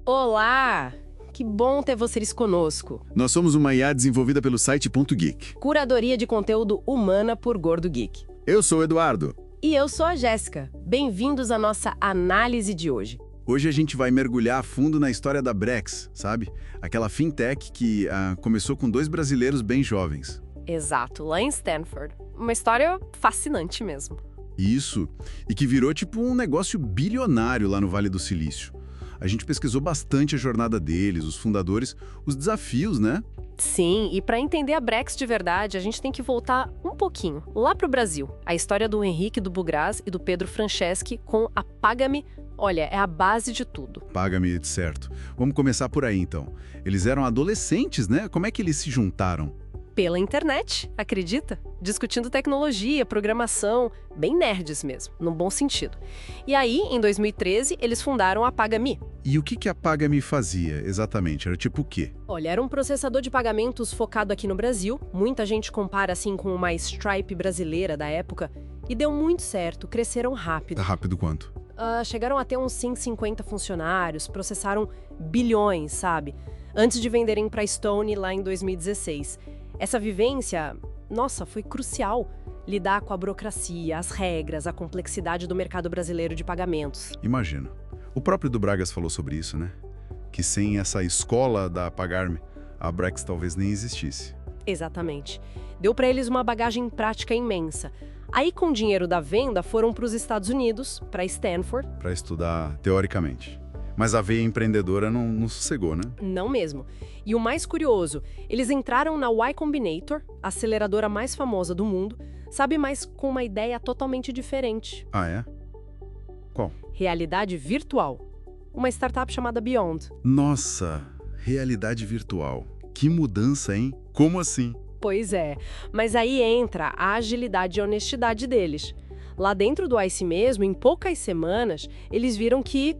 Olá! Que bom ter vocês conosco. Nós somos uma IA desenvolvida pelo site .geek. Curadoria de conteúdo humana por Gordo Geek. Eu sou o Eduardo. E eu sou a Jéssica. Bem-vindos à nossa análise de hoje. Hoje a gente vai mergulhar a fundo na história da Brex, sabe? Aquela fintech que começou com 2 brasileiros bem jovens. Exato, lá em Stanford. Uma história fascinante mesmo. Isso, e que virou tipo um negócio bilionário lá no Vale do Silício. A gente pesquisou bastante a jornada deles, os fundadores, os desafios, né? Sim, e para entender a Brex de verdade, a gente tem que voltar um pouquinho, lá pro Brasil. A história do Henrique do Bugraz e do Pedro Franceschi com a Paga.me, olha, é a base de tudo. Paga.me, certo. Vamos começar por aí, então. Eles eram adolescentes, né? Como é que eles se juntaram? Pela internet, acredita? Discutindo tecnologia, programação, bem nerds mesmo, num bom sentido. E aí, em 2013, eles fundaram a Paga.me. E o que a Paga.me fazia, exatamente? Era tipo o quê? Olha, era um processador de pagamentos focado aqui no Brasil. Muita gente compara assim com uma Stripe brasileira da época. E deu muito certo, cresceram rápido. Rápido quanto? Chegaram a ter uns 150 funcionários, processaram bilhões, sabe? Antes de venderem para Stone lá em 2016. Essa vivência, nossa, foi crucial. Lidar com a burocracia, as regras, a complexidade do mercado brasileiro de pagamentos. Imagino. O próprio do Bragas falou sobre isso, né? Que sem essa escola da Pagar.me, a Brex talvez nem existisse. Exatamente. Deu para eles uma bagagem prática imensa. Aí, com o dinheiro da venda, foram para os Estados Unidos, para Stanford. Para estudar teoricamente. Mas a veia empreendedora não sossegou, né? Não mesmo. E o mais curioso, eles entraram na Y Combinator, a aceleradora mais famosa do mundo, sabe, mas com uma ideia totalmente diferente. Ah, é? Qual? Realidade virtual. Uma startup chamada Beyond. Nossa, realidade virtual. Que mudança, hein? Como assim? Pois é, mas aí entra a agilidade e honestidade deles. Lá dentro do ICE mesmo, em poucas semanas, eles viram que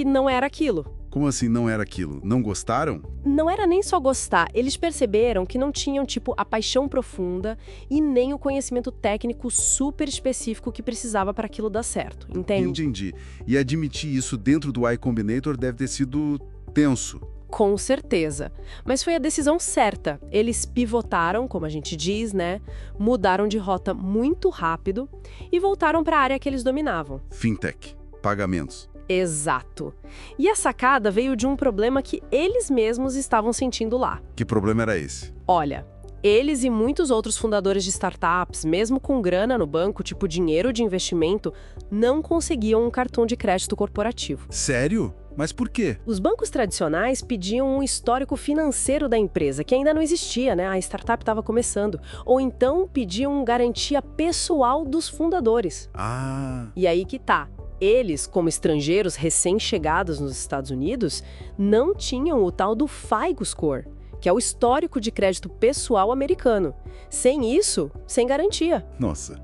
não era aquilo. Como assim não era aquilo? Não gostaram? Não era nem só gostar, eles perceberam que não tinham, tipo, a paixão profunda e nem o conhecimento técnico super específico que precisava para aquilo dar certo, entende? Entendi. E admitir isso dentro do Y Combinator deve ter sido tenso. Com certeza. Mas foi a decisão certa. Eles pivotaram, como a gente diz, né? Mudaram de rota muito rápido e voltaram para a área que eles dominavam. Fintech. Pagamentos. Exato. E a sacada veio de um problema que eles mesmos estavam sentindo lá. Que problema era esse? Olha, eles e muitos outros fundadores de startups, mesmo com grana no banco, tipo dinheiro de investimento, não conseguiam um cartão de crédito corporativo. Sério? Mas por quê? Os bancos tradicionais pediam um histórico financeiro da empresa, que ainda não existia, né? A startup estava começando. Ou então pediam garantia pessoal dos fundadores. Ah... E aí que tá. Eles, como estrangeiros recém-chegados nos Estados Unidos, não tinham o tal do FICO Score, que é o histórico de crédito pessoal americano. Sem isso, sem garantia. Nossa,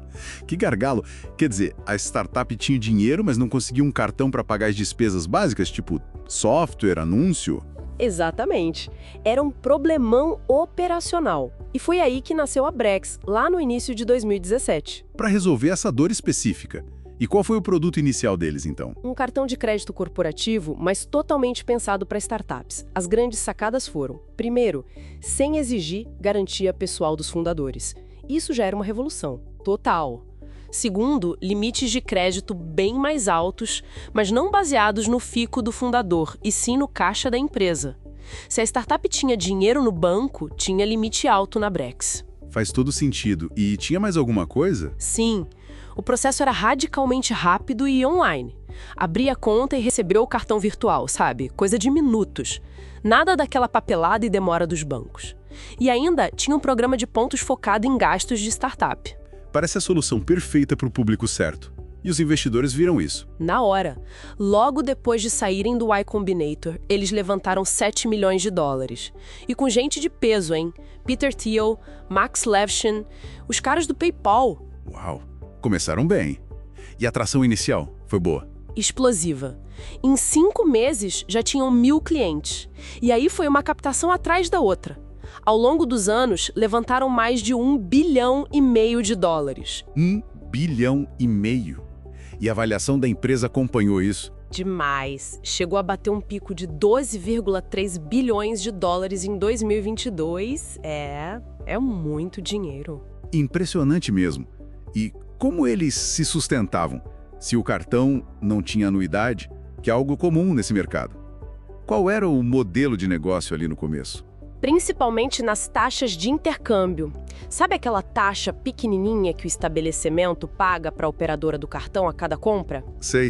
que gargalo. Quer dizer, a startup tinha dinheiro, mas não conseguia um cartão para pagar as despesas básicas, tipo software, anúncio? Exatamente. Era um problemão operacional. E foi aí que nasceu a Brex, lá no início de 2017. Para resolver essa dor específica. E qual foi o produto inicial deles, então? Um cartão de crédito corporativo, mas totalmente pensado para startups. As grandes sacadas foram, primeiro, sem exigir garantia pessoal dos fundadores. Isso já era uma revolução, total. Segundo, limites de crédito bem mais altos, mas não baseados no FICO do fundador, e sim no caixa da empresa. Se a startup tinha dinheiro no banco, tinha limite alto na Brex. Faz todo sentido. E tinha mais alguma coisa? Sim. O processo era radicalmente rápido e online. Abria a conta e recebeu o cartão virtual, sabe? Coisa de minutos. Nada daquela papelada e demora dos bancos. E ainda tinha um programa de pontos focado em gastos de startup. Parece a solução perfeita para o público certo. E os investidores viram isso. Na hora. Logo depois de saírem do Y Combinator, eles levantaram 7 milhões de dólares. E com gente de peso, hein? Peter Thiel, Max Levchin, os caras do PayPal. Uau! Começaram bem. E a atração inicial foi boa? Explosiva. Em 5 meses, já tinham 1.000 clientes. E aí foi uma captação atrás da outra. Ao longo dos anos, levantaram mais de 1,5 bilhão de dólares. 1,5 bilhão? E a avaliação da empresa acompanhou isso? Demais. Chegou a bater um pico de 12,3 bilhões de dólares em 2022. É muito dinheiro. Impressionante mesmo. E como eles se sustentavam? Se o cartão não tinha anuidade, que é algo comum nesse mercado. Qual era o modelo de negócio ali no começo? Principalmente nas taxas de intercâmbio. Sabe aquela taxa pequenininha que o estabelecimento paga para a operadora do cartão a cada compra? Sei.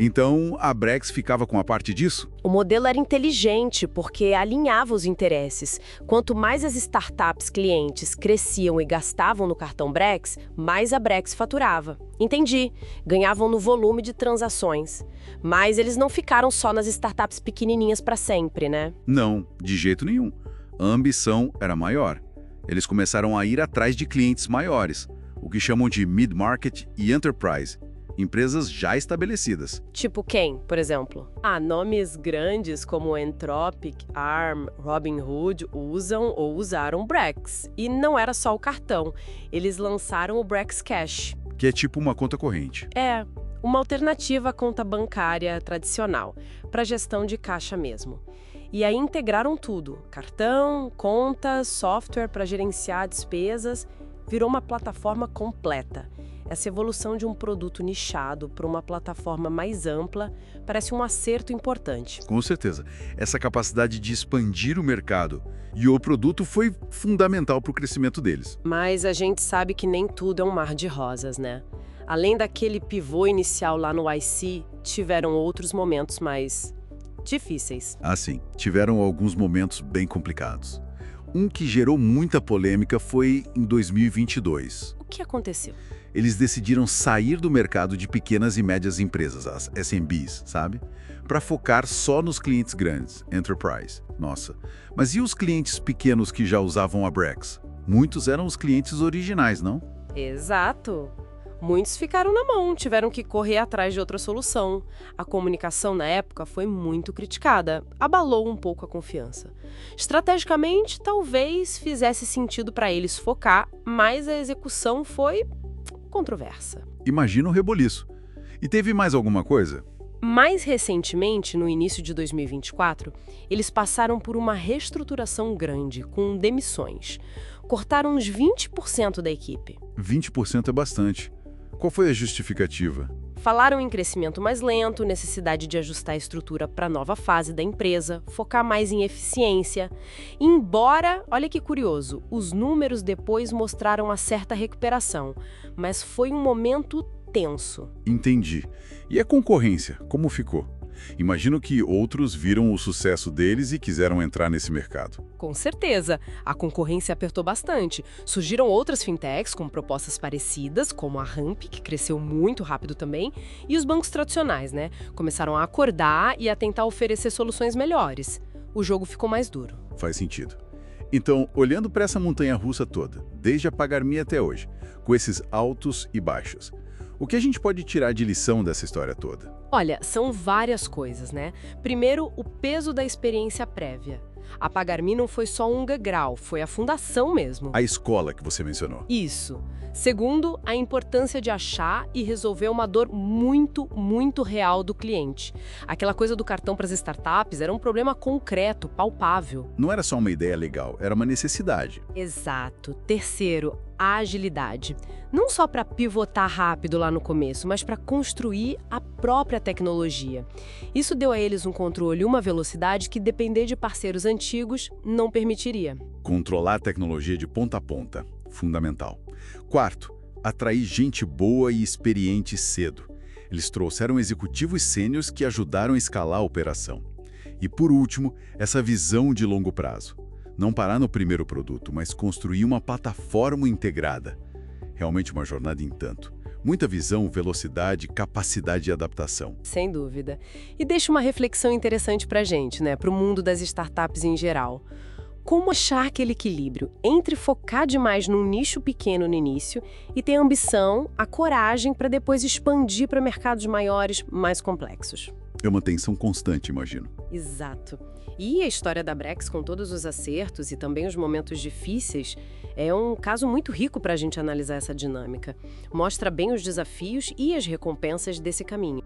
Então, a Brex ficava com a parte disso? O modelo era inteligente porque alinhava os interesses. Quanto mais as startups clientes cresciam e gastavam no cartão Brex, mais a Brex faturava. Entendi. Ganhavam no volume de transações. Mas eles não ficaram só nas startups pequenininhas para sempre, né? Não, de jeito nenhum. A ambição era maior. Eles começaram a ir atrás de clientes maiores, o que chamam de mid-market e enterprise. Empresas já estabelecidas. Tipo quem, por exemplo? Nomes grandes como Anthropic, Arm, Robinhood usam ou usaram Brex. E não era só o cartão. Eles lançaram o Brex Cash. Que é tipo uma conta corrente. É, uma alternativa à conta bancária tradicional, para gestão de caixa mesmo. E aí integraram tudo. Cartão, conta, software para gerenciar despesas. Virou uma plataforma completa. Essa evolução de um produto nichado para uma plataforma mais ampla parece um acerto importante. Com certeza. Essa capacidade de expandir o mercado e o produto foi fundamental para o crescimento deles. Mas a gente sabe que nem tudo é um mar de rosas, né? Além daquele pivô inicial lá no IC, tiveram outros momentos mais difíceis. Sim, tiveram alguns momentos bem complicados. Um que gerou muita polêmica foi em 2022. O que aconteceu? Eles decidiram sair do mercado de pequenas e médias empresas, as SMBs, sabe? Para focar só nos clientes grandes, enterprise. Nossa, mas e os clientes pequenos que já usavam a Brex? Muitos eram os clientes originais, não? Exato. Muitos ficaram na mão, tiveram que correr atrás de outra solução. A comunicação na época foi muito criticada, abalou um pouco a confiança. Estrategicamente, talvez fizesse sentido para eles focar, mas a execução foi controversa. Imagina o reboliço. E teve mais alguma coisa? Mais recentemente, no início de 2024, eles passaram por uma reestruturação grande, com demissões. Cortaram uns 20% da equipe. 20% é bastante. Qual foi a justificativa? Falaram em crescimento mais lento, necessidade de ajustar a estrutura para a nova fase da empresa, focar mais em eficiência. Embora, olha que curioso, os números depois mostraram uma certa recuperação, mas foi um momento tenso. Entendi. E a concorrência, como ficou? Imagino que outros viram o sucesso deles e quiseram entrar nesse mercado. Com certeza. A concorrência apertou bastante. Surgiram outras fintechs com propostas parecidas, como a Ramp, que cresceu muito rápido também, e os bancos tradicionais, né? Começaram a acordar e a tentar oferecer soluções melhores. O jogo ficou mais duro. Faz sentido. Então, olhando para essa montanha-russa toda, desde a Pagar.me até hoje, com esses altos e baixos, o que a gente pode tirar de lição dessa história toda? Olha, são várias coisas, né? Primeiro, o peso da experiência prévia. A Pagar.me não foi só um degrau, foi a fundação mesmo. A escola que você mencionou. Isso. Segundo, a importância de achar e resolver uma dor muito, muito real do cliente. Aquela coisa do cartão para as startups era um problema concreto, palpável. Não era só uma ideia legal, era uma necessidade. Exato. Terceiro, a agilidade. Não só para pivotar rápido lá no começo, mas para construir a própria tecnologia. Isso deu a eles um controle e uma velocidade que depender de parceiros antigos não permitiria. Controlar a tecnologia de ponta a ponta. Fundamental. Quarto, atrair gente boa e experiente cedo. Eles trouxeram executivos sêniores que ajudaram a escalar a operação. E por último, essa visão de longo prazo. Não parar no primeiro produto, mas construir uma plataforma integrada. Realmente uma jornada em tanto. Muita visão, velocidade, capacidade de adaptação. Sem dúvida. E deixa uma reflexão interessante para a gente, né? Para o mundo das startups em geral. Como achar aquele equilíbrio entre focar demais num nicho pequeno no início e ter a ambição, a coragem para depois expandir para mercados maiores, mais complexos? É uma tensão constante, imagino. Exato. E a história da Brex, com todos os acertos e também os momentos difíceis, é um caso muito rico para a gente analisar essa dinâmica. Mostra bem os desafios e as recompensas desse caminho.